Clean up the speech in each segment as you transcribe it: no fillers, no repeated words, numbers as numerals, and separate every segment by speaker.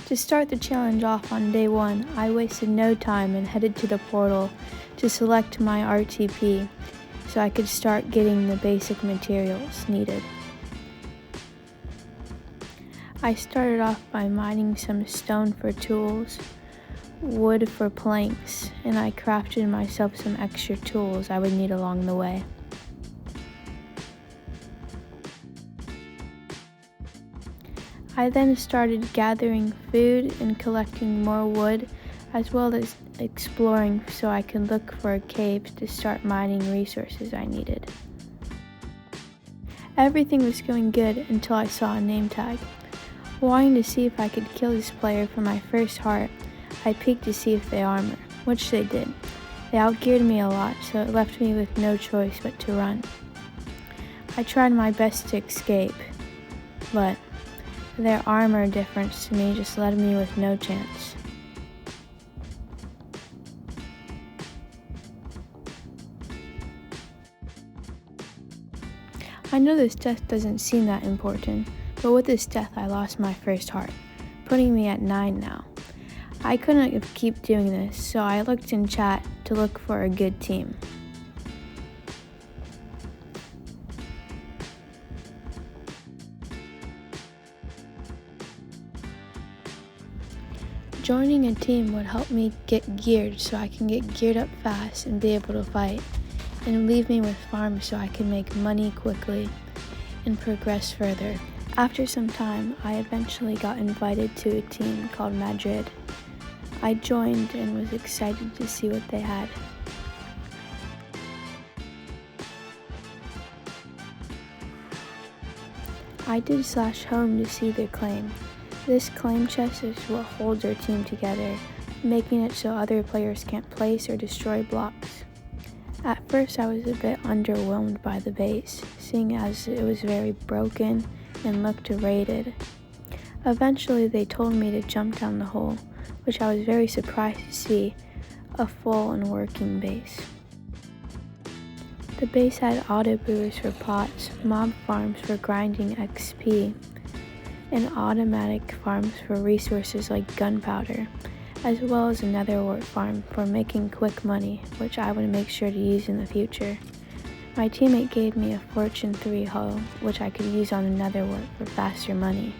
Speaker 1: To start the challenge off on day 1, I wasted no time and headed to the portal to select my RTP so I could start getting the basic materials needed. I started off by mining some stone for tools, wood for planks, and I crafted myself some extra tools I would need along the way. I then started gathering food and collecting more wood, as well as exploring so I could look for a cave to start mining resources I needed. Everything was going good until I saw a name tag. Wanting to see if I could kill this player for my first heart, I peeked to see if they armor, which they did. They outgeared me a lot, so it left me with no choice but to run. I tried my best to escape, but their armor difference to me just left me with no chance. I know this death doesn't seem that important, but with this death I lost my first heart, putting me at 9 now. I couldn't keep doing this, so I looked in chat to look for a good team. Joining a team would help me get geared so I can get geared up fast and be able to fight, and leave me with farms so I can make money quickly and progress further. After some time, I eventually got invited to a team called Madrid. I joined and was excited to see what they had. I did /home to see their claim. This claim chest is what holds our team together, making it so other players can't place or destroy blocks. At first I was a bit underwhelmed by the base, seeing as it was very broken and looked raided. Eventually they told me to jump down the hole, which I was very surprised to see a full and working base. The base had auto brewers for pots, mob farms for grinding XP, and automatic farms for resources like gunpowder, as well as a netherwort farm for making quick money, which I would make sure to use in the future. My teammate gave me a Fortune 3 hoe, which I could use on a netherwort for faster money.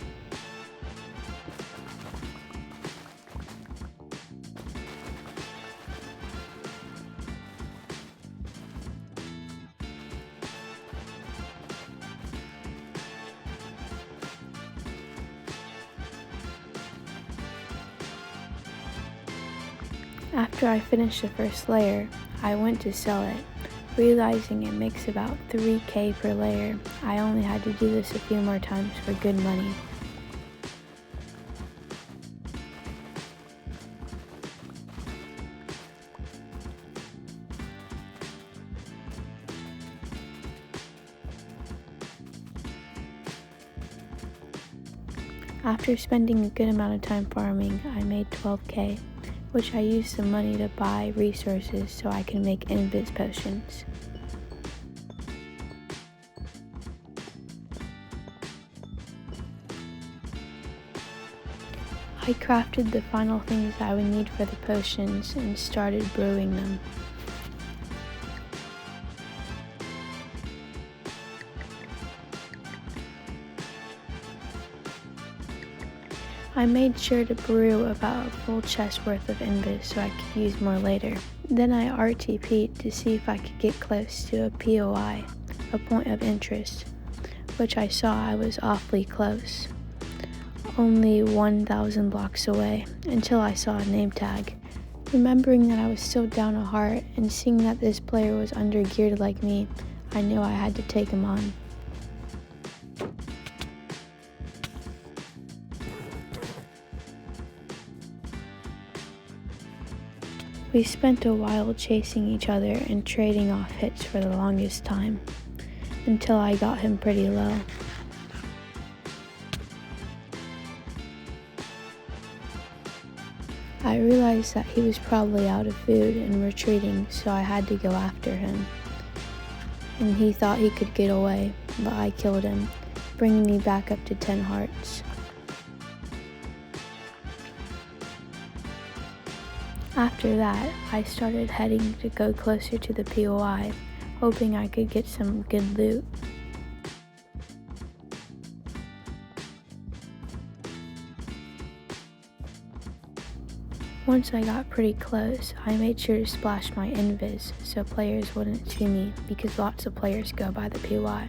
Speaker 1: After I finished the first layer, I went to sell it. Realizing it makes about 3k per layer, I only had to do this a few more times for good money. After spending a good amount of time farming, I made 12k. Which I used the money to buy resources so I can make invis potions. I crafted the final things I would need for the potions and started brewing them. I made sure to brew about a full chest worth of invis so I could use more later. Then I RTP'd to see if I could get close to a POI, a point of interest, which I saw I was awfully close, only 1,000 blocks away, until I saw a name tag. Remembering that I was still down a heart and seeing that this player was under-geared like me, I knew I had to take him on. We spent a while chasing each other and trading off hits for the longest time, until I got him pretty low. I realized that he was probably out of food and retreating, so I had to go after him. And he thought he could get away, but I killed him, bringing me back up to 10 hearts. After that, I started heading to go closer to the POI, hoping I could get some good loot. Once I got pretty close, I made sure to splash my invis so players wouldn't see me because lots of players go by the POI.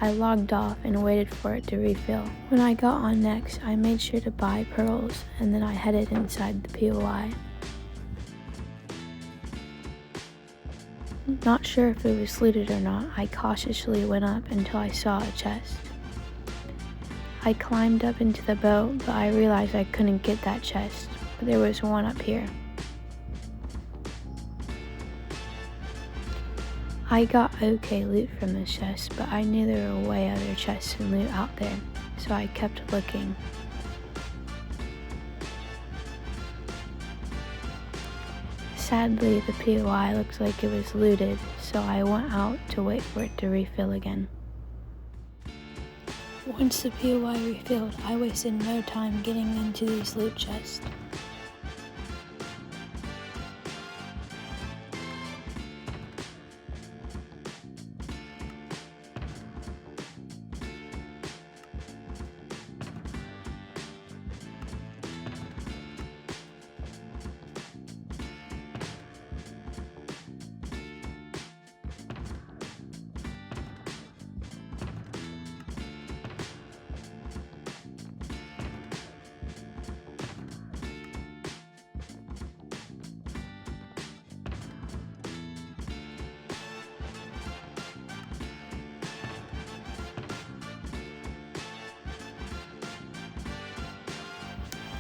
Speaker 1: I logged off and waited for it to refill. When I got on next, I made sure to buy pearls and then I headed inside the POI. Not sure if it was looted or not, I cautiously went up until I saw a chest. I climbed up into the boat, but I realized I couldn't get that chest. But there was one up here. I got okay loot from this chest, but I knew there were way other chests and loot out there, so I kept looking. Sadly, the POI looks like it was looted, so I went out to wait for it to refill again. Once the POI refilled, I wasted no time getting into these loot chests.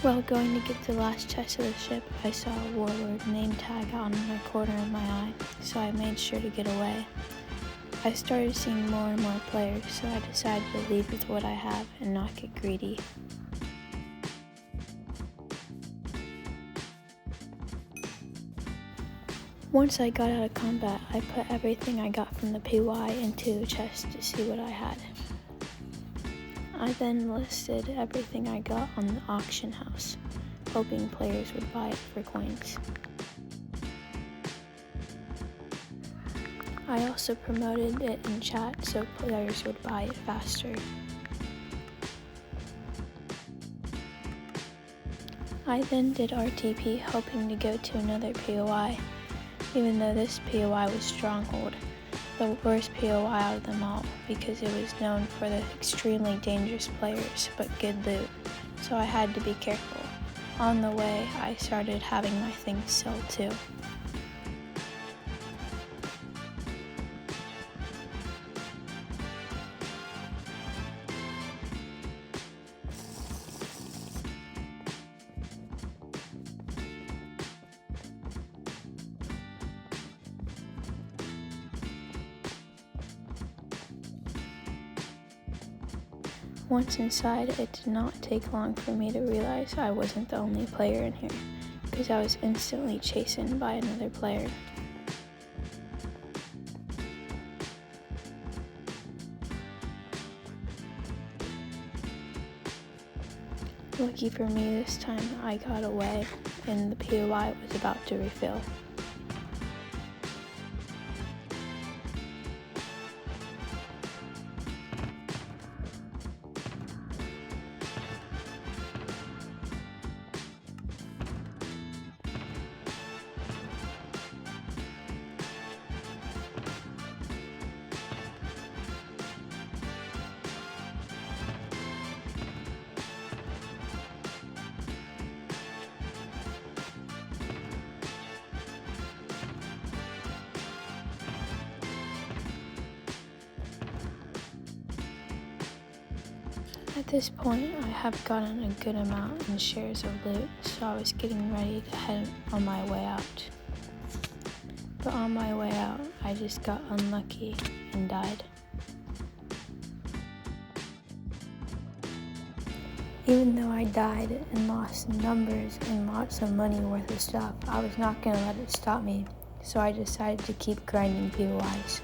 Speaker 1: While going to get the last chest of the ship, I saw a warlord name tag on the corner of my eye, so I made sure to get away. I started seeing more and more players, so I decided to leave with what I have and not get greedy. Once I got out of combat, I put everything I got from the PY into a chest to see what I had. I then listed everything I got on the auction house, hoping players would buy it for coins. I also promoted it in chat so players would buy it faster. I then did RTP hoping to go to another POI, even though this POI was Stronghold, the worst POI out of them all because it was known for the extremely dangerous players but good loot, so I had to be careful. On the way, I started having my things sold too. Once inside, it did not take long for me to realize I wasn't the only player in here, because I was instantly chastened by another player. Lucky for me this time, I got away, and the POI was about to refill. At this point, I have gotten a good amount in shares of loot, so I was getting ready to head on my way out. But on my way out, I just got unlucky and died. Even though I died and lost numbers and lots of money worth of stuff, I was not going to let it stop me, so I decided to keep grinding POIs.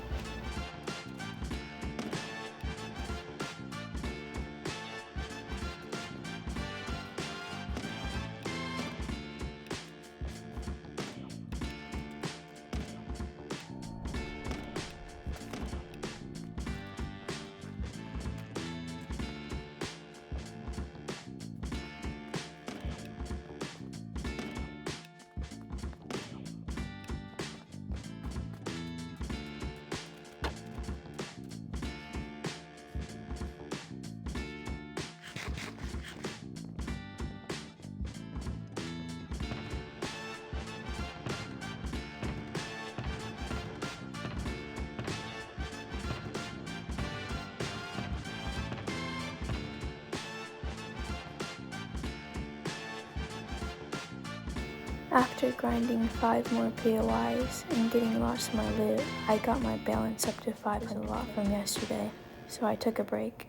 Speaker 1: After grinding 5 more POIs and getting lost in my loot, I got my balance up to 500 a lot from yesterday, so I took a break.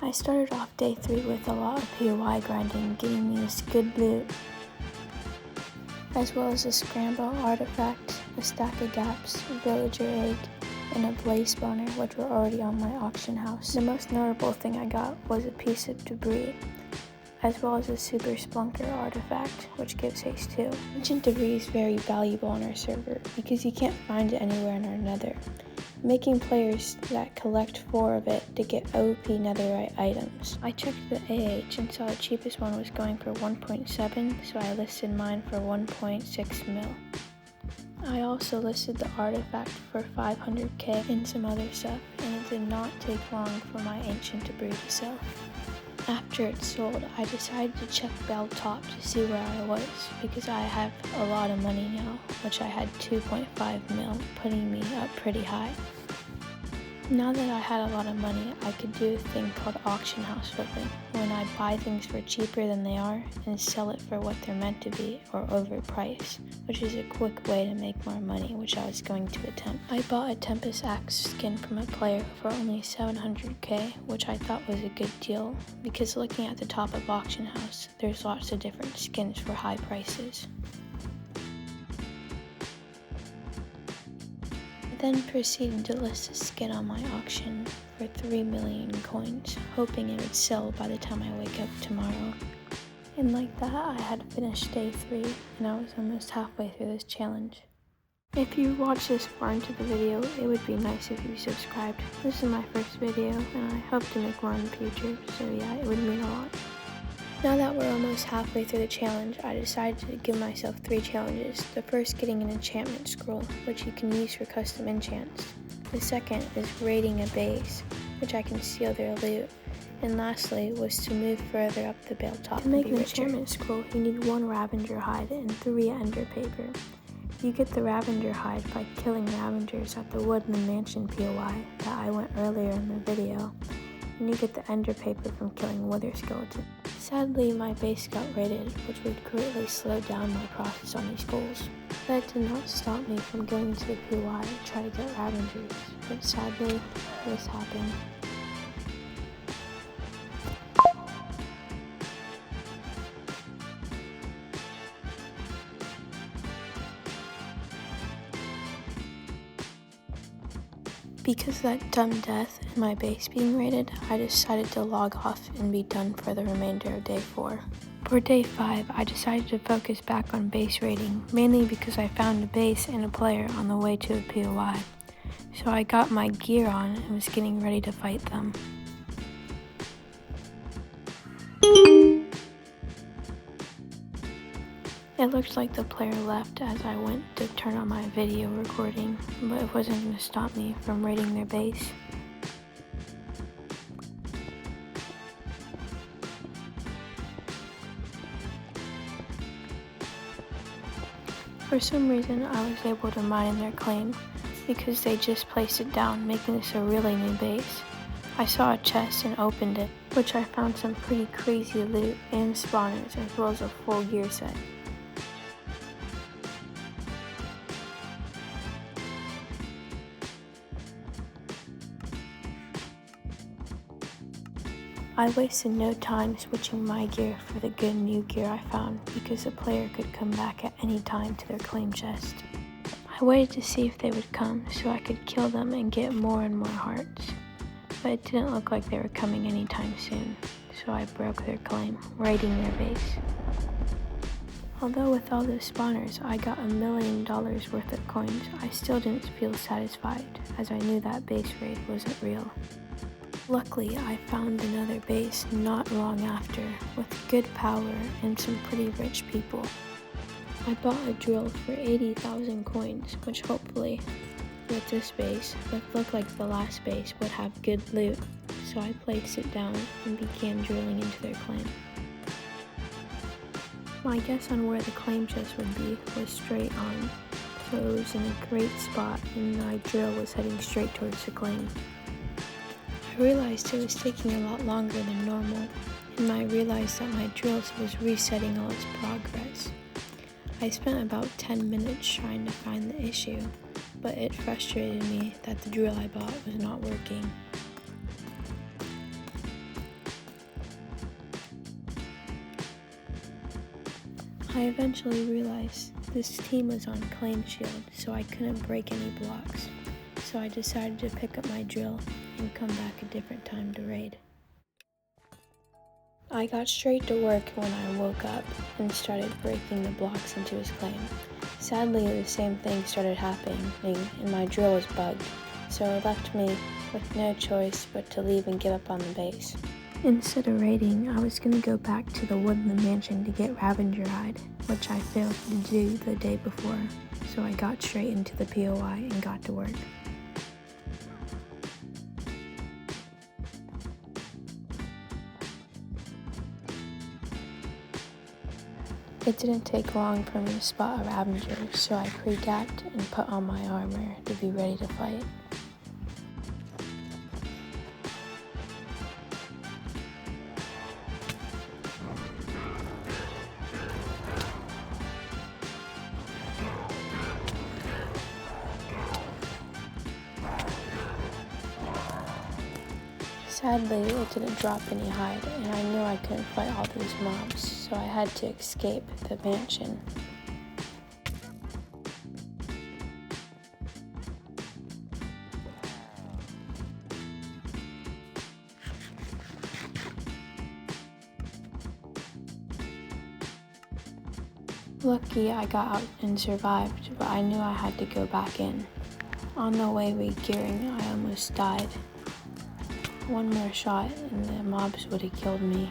Speaker 1: I started off day 3 with a lot of POI grinding, getting me this good loot, as well as a scramble artifact, a stack of gaps, a villager egg, and a blaze spawner, which were already on my auction house. The most notable thing I got was a piece of debris, as well as a super splunker artifact, which gives haste too. Ancient debris is very valuable on our server because you can't find it anywhere in our nether, making players that collect 4 of it to get OP netherite items. I checked the AH and saw the cheapest one was going for 1.7, so I listed mine for 1.6 mil. I also listed the artifact for 500k and some other stuff, and it did not take long for my ancient debris to sell. After it sold, I decided to check Bell Top to see where I was, because I have a lot of money now, which I had 2.5 mil, putting me up pretty high. Now that I had a lot of money, I could do a thing called auction house flipping, when I buy things for cheaper than they are and sell it for what they're meant to be or overpriced, which is a quick way to make more money, which I was going to attempt. I bought a Tempest Axe skin from a player for only 700k, which I thought was a good deal, because looking at the top of auction house, there's lots of different skins for high prices. Then proceeded to list a skin on my auction for 3 million coins, hoping it would sell by the time I wake up tomorrow. And like that, I had finished day 3, and I was almost halfway through this challenge. If you watched this far into the video, it would be nice if you subscribed. This is my first video, and I hope to make more in the future, so yeah, it would mean a lot. Now that we're almost halfway through the challenge, I decided to give myself 3 challenges. The first, getting an enchantment scroll, which you can use for custom enchants. The second is raiding a base, which I can steal their loot. And lastly was to move further up the bell top. To make an enchantment scroll, you need 1 Ravager hide and 3 ender paper. You get the Ravager hide by killing Ravagers at the Wood in the Mansion POI that I went earlier in the video. And you get the ender paper from killing Wither Skeleton. Sadly, my base got raided, which would greatly slow down my process on these goals. That did not stop me from going to the POI and try to get Ravagers, but sadly, this happened. Because of that dumb death and my base being raided, I decided to log off and be done for the remainder of day 4. For day 5, I decided to focus back on base raiding, mainly because I found a base and a player on the way to a POI. So I got my gear on and was getting ready to fight them. It looked like the player left as I went to turn on my video recording, but it wasn't going to stop me from raiding their base. For some reason, I was able to mine their claim because they just placed it down, making this a really new base. I saw a chest and opened it, which I found some pretty crazy loot and spawners, as well as a full gear set. I wasted no time switching my gear for the good new gear I found, because the player could come back at any time to their claim chest. I waited to see if they would come so I could kill them and get more and more hearts, but it didn't look like they were coming anytime soon, so I broke their claim, raiding their base. Although with all those spawners I got $1 million worth of coins, I still didn't feel satisfied, as I knew that base raid wasn't real. Luckily, I found another base not long after, with good power and some pretty rich people. I bought a drill for 80,000 coins, which hopefully, with this base, would look like the last base would have good loot, so I placed it down and began drilling into their claim. My guess on where the claim chest would be was straight on, so it was in a great spot and my drill was heading straight towards the claim. I realized it was taking a lot longer than normal, and I realized that my drill was resetting all its progress. I spent about 10 minutes trying to find the issue, but it frustrated me that the drill I bought was not working. I eventually realized this team was on claim shield, so I couldn't break any blocks. So I decided to pick up my drill and come back a different time to raid. I got straight to work when I woke up and started breaking the blocks into his claim. Sadly, the same thing started happening and my drill was bugged, so it left me with no choice but to leave and give up on the base. Instead of raiding, I was going to go back to the woodland mansion to get Ravager hide, which I failed to do the day before, so I got straight into the POI and got to work. It didn't take long for me to spot a Ravager, so I pre-gapped and put on my armor to be ready to fight. Sadly, it didn't drop any hide, and I knew I couldn't fight all these mobs, so I had to escape the mansion. Lucky I got out and survived, but I knew I had to go back in. On the way re-gearing, I almost died. One more shot and the mobs would have killed me.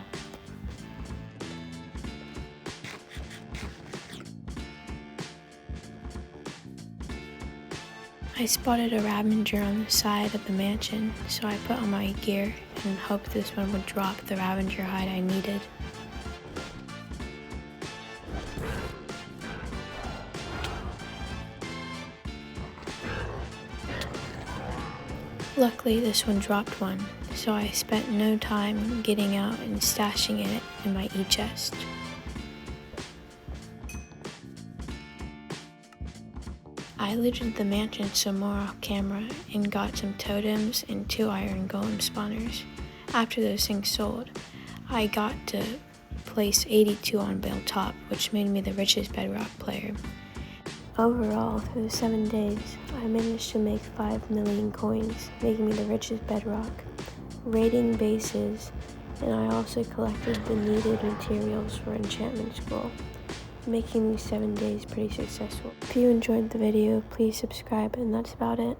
Speaker 1: I spotted a Ravager on the side of the mansion, so I put on my gear and hoped this one would drop the Ravager hide I needed. Luckily, this one dropped one, so I spent no time getting out and stashing it in my e-chest. I looted the mansion some more off camera and got some totems and 2 iron golem spawners. After those things sold, I got to place 82 on Bale Top, which made me the richest bedrock player. Overall, through the 7 days, I managed to make 5 million coins, making me the richest bedrock, raiding bases, and I also collected the needed materials for enchantment scroll, making these 7 days pretty successful. If you enjoyed the video, please subscribe, and that's about it.